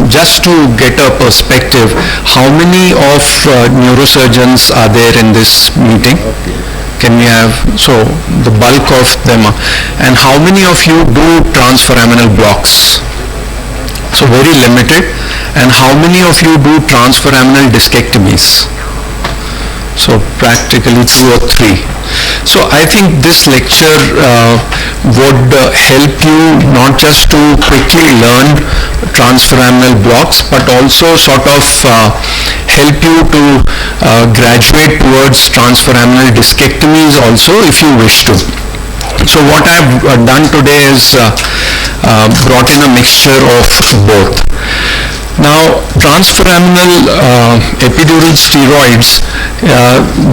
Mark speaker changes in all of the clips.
Speaker 1: just to get a perspective, how many of neurosurgeons are there in this meeting? Can we have, so the bulk of them are, and how many of you do transforaminal blocks? So very limited. And how many of you do transforaminal discectomies? So practically 2 or 3. So I think this lecture would help you not just to quickly learn transforaminal blocks, but also sort of help you to graduate towards transforaminal discectomies also if you wish to. So what I've done today is brought in a mixture of both. Now, transforaminal epidural steroids,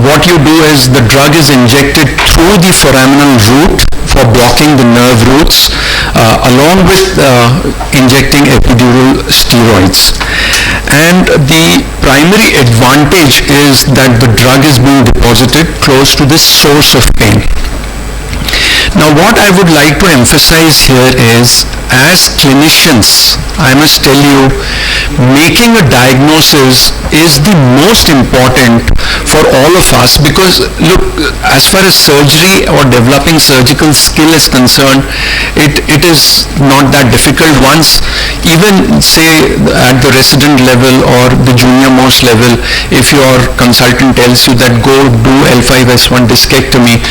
Speaker 1: what you do is the drug is injected through the foraminal root for blocking the nerve roots, along with injecting epidural steroids. And the primary advantage is that the drug is being deposited close to the source of pain. Now, what I would like to emphasize here is, as clinicians, I must tell you, making a diagnosis is the most important for all of us, because look, as far as surgery or developing surgical skill is concerned, it is not that difficult. Once, even say at the resident level or the junior most level, if your consultant tells you that go do L5S1 discectomy,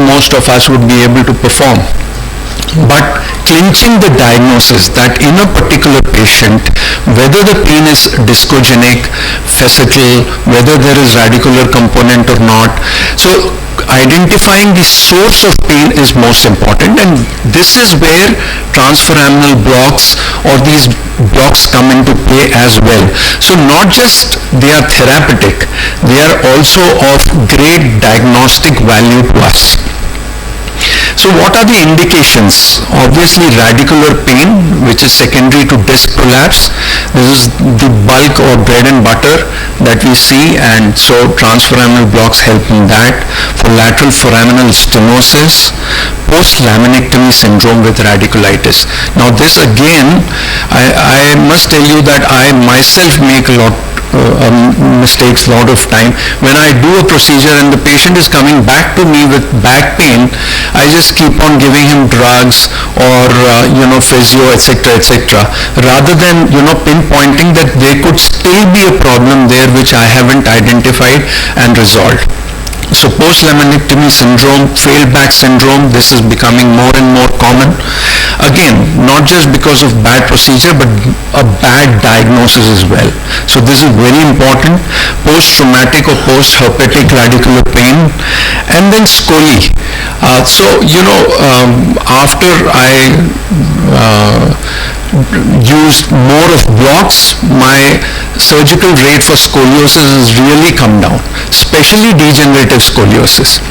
Speaker 1: most of us would be able to perform. But clinching the diagnosis that in a particular patient, whether the pain is discogenic, facetal, whether there is radicular component or not, so identifying the source of pain is most important, and this is where transforaminal blocks or these blocks come into play as well. So not just they are therapeutic, they are also of great diagnostic value to us. So what are the indications? Obviously radicular pain, which is secondary to disc prolapse. This is the bulk or bread and butter that we see, and so transforaminal blocks help in that. For lateral foraminal stenosis, post-laminectomy syndrome with radiculitis. Now this again, I must tell you that I myself make a lot mistakes a lot of time. When I do a procedure and the patient is coming back to me with back pain, I just keep on giving him drugs or physio, etc., rather than pinpointing that there could still be a problem there which I haven't identified and resolved. So post-laminectomy syndrome, failed back syndrome, this is becoming more and more common. Again, not just because of bad procedure, but a bad diagnosis as well. So this is very important. Post-traumatic or post-herpetic radicular pain, and then scoli. After I used more of blocks, my surgical rate for scoliosis has really come down, especially degenerative scoliosis.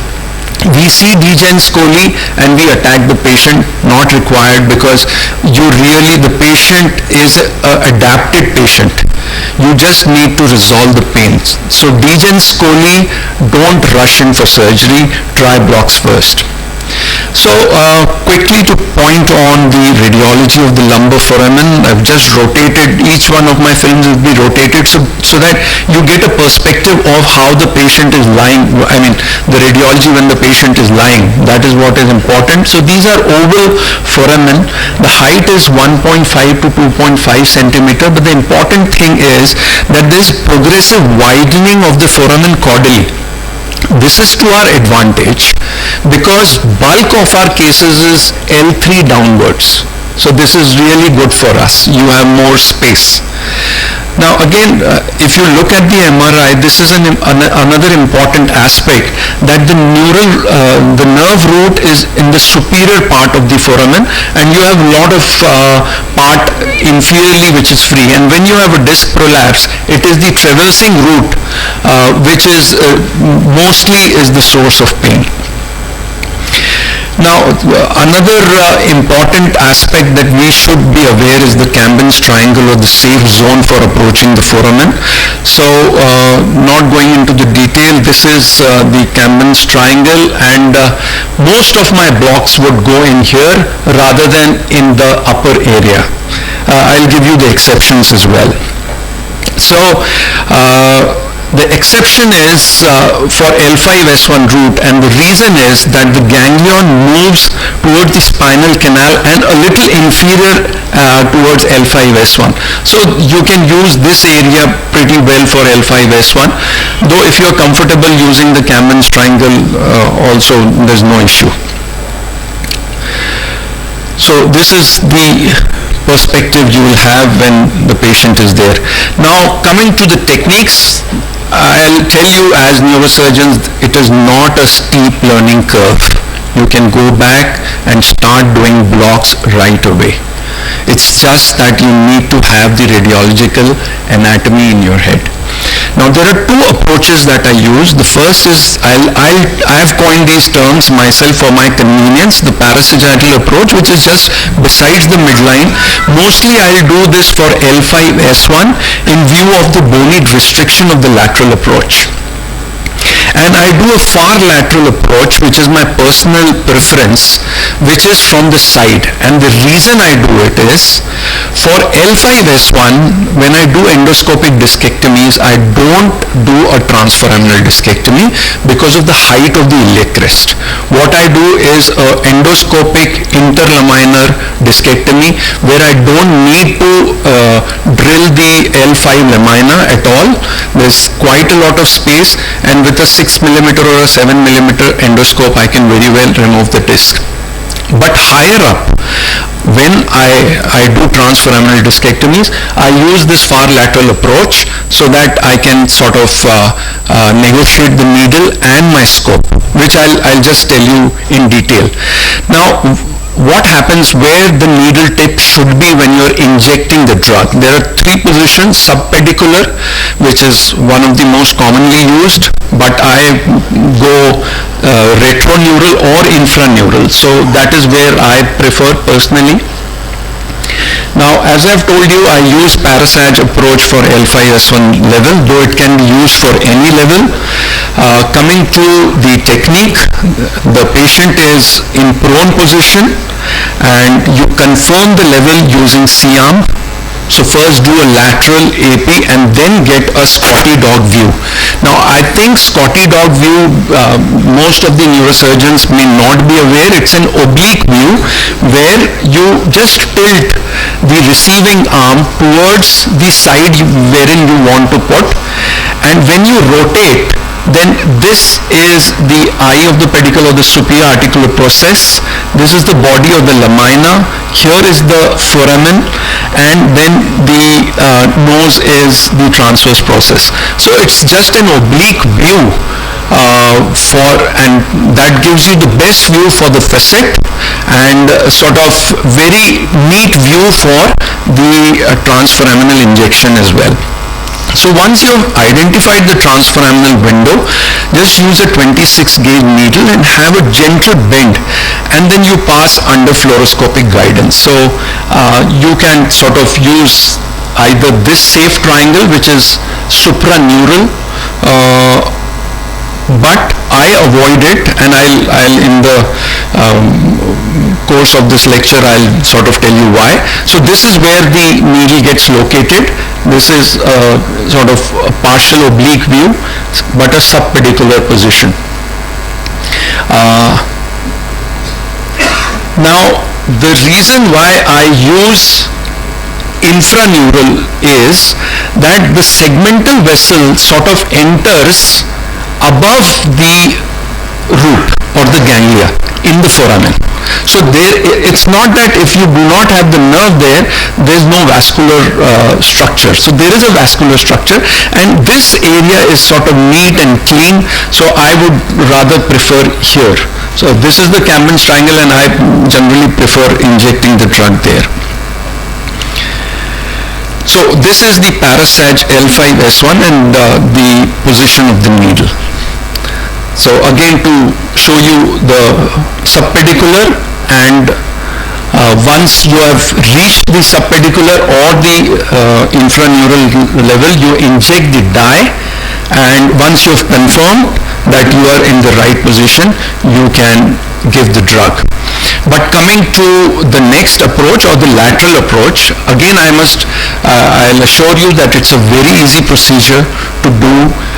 Speaker 1: We see degen scoli and we attack the patient, not required, because the patient is an adapted patient. You just need to resolve the pains. So degen scoli, don't rush in for surgery, try blocks first. So quickly to point on the radiology of the lumbar foramen, I've just rotated, each one of my films will be rotated so that you get a perspective of how the patient is lying, the radiology when the patient is lying, that is what is important. So these are oval foramen, the height is 1.5 to 2.5 centimeter, but the important thing is that there is progressive widening of the foramen caudally. This is to our advantage because bulk of our cases is L3 downwards. So this is really good for us. You have more space. Now again, if you look at the MRI, this is another important aspect, that the nerve root is in the superior part of the foramen, and you have a lot of part inferiorly which is free. And when you have a disc prolapse, it is the traversing root which is mostly is the source of pain. Now, another important aspect that we should be aware is the Camden's triangle, or the safe zone for approaching the foramen. So, not going into the detail, this is the Camden's triangle, and most of my blocks would go in here rather than in the upper area. I'll give you the exceptions as well. So the exception is for L5-S1 route, and the reason is that the ganglion moves towards the spinal canal and a little inferior towards L5-S1. So you can use this area pretty well for L5-S1, though if you're comfortable using the Cameron's triangle also, there's no issue. So this is the perspective you will have when the patient is there. Now coming to the techniques, I'll tell you as neurosurgeons, it is not a steep learning curve. You can go back and start doing blocks right away. It's just that you need to have the radiological anatomy in your head. Now there are two approaches that I use. The first is, I have coined these terms myself for my convenience, the parasagittal approach, which is just besides the midline. Mostly I'll do this for L5-S1 in view of the bony restriction of the lateral approach. And I do a far lateral approach, which is my personal preference, which is from the side. And the reason I do it is, for L5-S1, when I do endoscopic discectomies, I don't do a transforaminal discectomy because of the height of the iliac crest. What I do is an endoscopic interlaminar discectomy, where I don't need to drill the L5 lamina at all. There's quite a lot of space, and with a 6mm or a 7mm endoscope, I can very well remove the disc. But higher up, when I do transforaminal discectomies, I use this far lateral approach so that I can sort of negotiate the needle and my scope, which I'll just tell you in detail. Now, what happens where the needle tip should be when you're injecting the drug? There are three positions: subpedicular, which is one of the most commonly used, but I go retroneural or infraneural, so that is where I prefer personally. Now, as I've told you, I use parasag approach for L5-S1 level, though it can be used for any level. Coming to the technique, the patient is in prone position and you confirm the level using C-arm. So first do a lateral AP and then get a Scotty dog view. Now I think Scotty dog view, most of the neurosurgeons may not be aware. It's an oblique view where you just tilt the receiving arm towards the side wherein you want to put, and when you rotate, then this is the eye of the pedicle or the superior articular process. This is the body of the lamina. Here is the foramen, and then the nose is the transverse process. So it's just an oblique view and that gives you the best view for the facet and sort of very neat view for the transforaminal injection as well. So once you have identified the transforaminal window, just use a 26 gauge needle and have a gentle bend, and then you pass under fluoroscopic guidance. So you can sort of use either this safe triangle, which is supraneural, but I avoid it, and I'll in the course of this lecture I'll sort of tell you why. So this is where the needle gets located. This is sort of a partial oblique view, but a subpedicular position. Now the reason why I use infraneural is that the segmental vessel sort of enters above the root or the ganglia in the foramen. So it's not that if you do not have the nerve there, there's no vascular structure. So there is a vascular structure, and this area is sort of neat and clean, so I would rather prefer here. So this is the Cameron's triangle, and I generally prefer injecting the drug there. So this is the parasag L5-S1 and the position of the needle. So again, to show you the subpedicular, and once you have reached the subpedicular or the infraneural level, you inject the dye, and once you have confirmed that you are in the right position, you can give the drug. But coming to the next approach, or the lateral approach, again I'll assure you that it's a very easy procedure to do,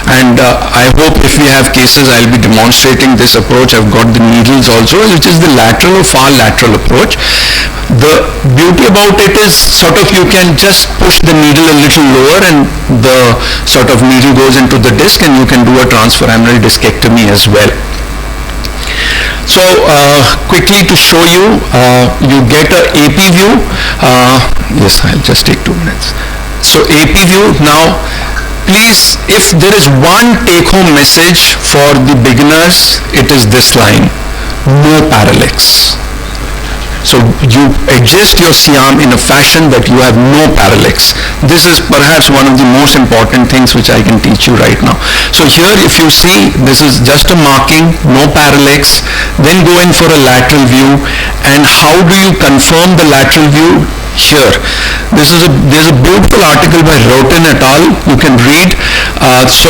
Speaker 1: and I hope if we have cases I'll be demonstrating this approach. I've got the needles also, which is the lateral or far lateral approach. The beauty about it is sort of you can just push the needle a little lower and the sort of needle goes into the disc, and you can do a transforaminal discectomy as well. So quickly to show you, you get a AP view. Yes, I'll just take 2 minutes. So AP view. Now please, if there is one take home message for the beginners, it is this line: no parallax. So you adjust your Siam in a fashion that you have no parallax. This is perhaps one of the most important things which I can teach you right now. So here if you see, this is just a marking, no parallax. Then go in for a lateral view. And how do you confirm the lateral view? Here, there's a beautiful article by Roten et al. You can read. So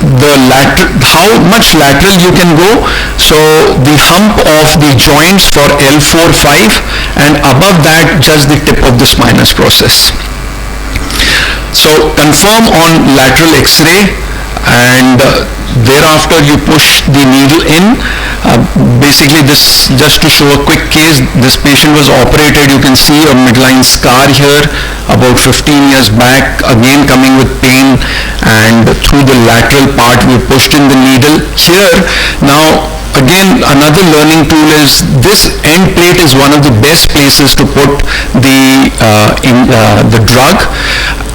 Speaker 1: the lateral, how much lateral you can go. So the hump of the joints for L4-5, and above that just the tip of the spinous process. So confirm on lateral X-ray, and thereafter you push the needle in. Basically this, just to show a quick case, this patient was operated. You can see a midline scar here about 15 years back, again coming with pain, and through the lateral part we pushed in the needle here. Now again, another learning tool is this end plate is one of the best places to put the drug,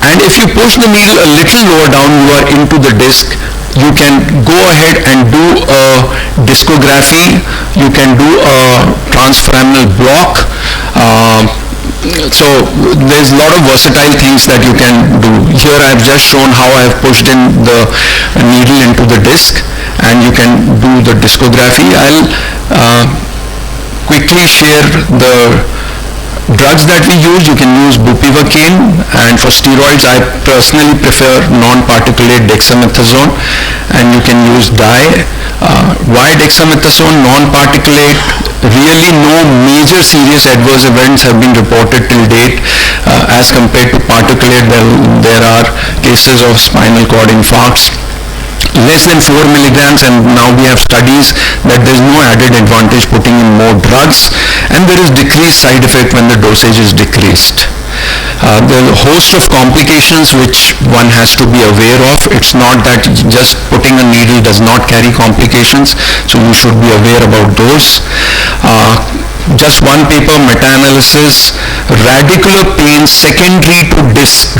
Speaker 1: and if you push the needle a little lower down, you are into the disc. You can go ahead and do a discography. You can do a transforaminal block. So there's a lot of versatile things that you can do. Here I've just shown how I've pushed in the needle into the disc, and you can do the discography. I'll quickly share the drugs that we use. You can use bupivacaine, and for steroids I personally prefer non-particulate dexamethasone, and you can use dye. Why dexamethasone? Non-particulate, really no major serious adverse events have been reported till date, as compared to particulate. There are cases of spinal cord infarcts less than 4 milligrams, and now we have studies that there is no added advantage putting in more drugs, and there is decreased side effect when the dosage is decreased. There are a host of complications which one has to be aware of. It's not that just putting a needle does not carry complications, so you should be aware about those. Just one paper, meta-analysis, radicular pain secondary to disc,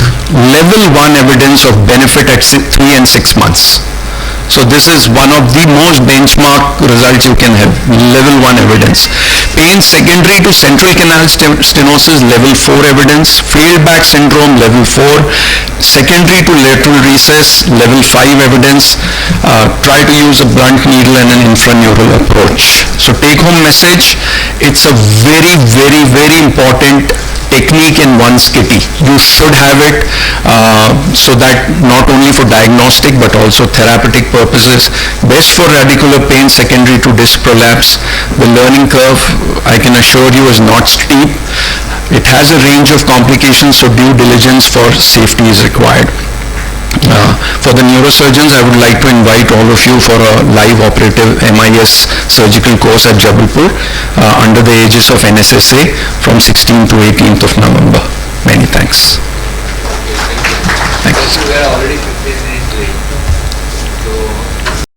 Speaker 1: level 1 evidence of benefit at 3 and 6 months. So this is one of the most benchmark results you can have, level 1 evidence. Pain secondary to central canal stenosis, level 4 evidence. Failed back syndrome, level 4. Secondary to lateral recess, level 5 evidence. Try to use a blunt needle and an infraneural approach. So take home message, it's a very, very, very important technique in one's kitty. You should have it, so that not only for diagnostic but also therapeutic purposes. Best for radicular pain secondary to disc prolapse. The learning curve, I can assure you, is not steep. It has a range of complications, so due diligence for safety is required. For the neurosurgeons, I would like to invite all of you for a live operative MIS surgical course at Jabalpur under the aegis of NSSA from 16th to 18th of November. Many thanks. Thank you.
Speaker 2: We are already 15 minutes late.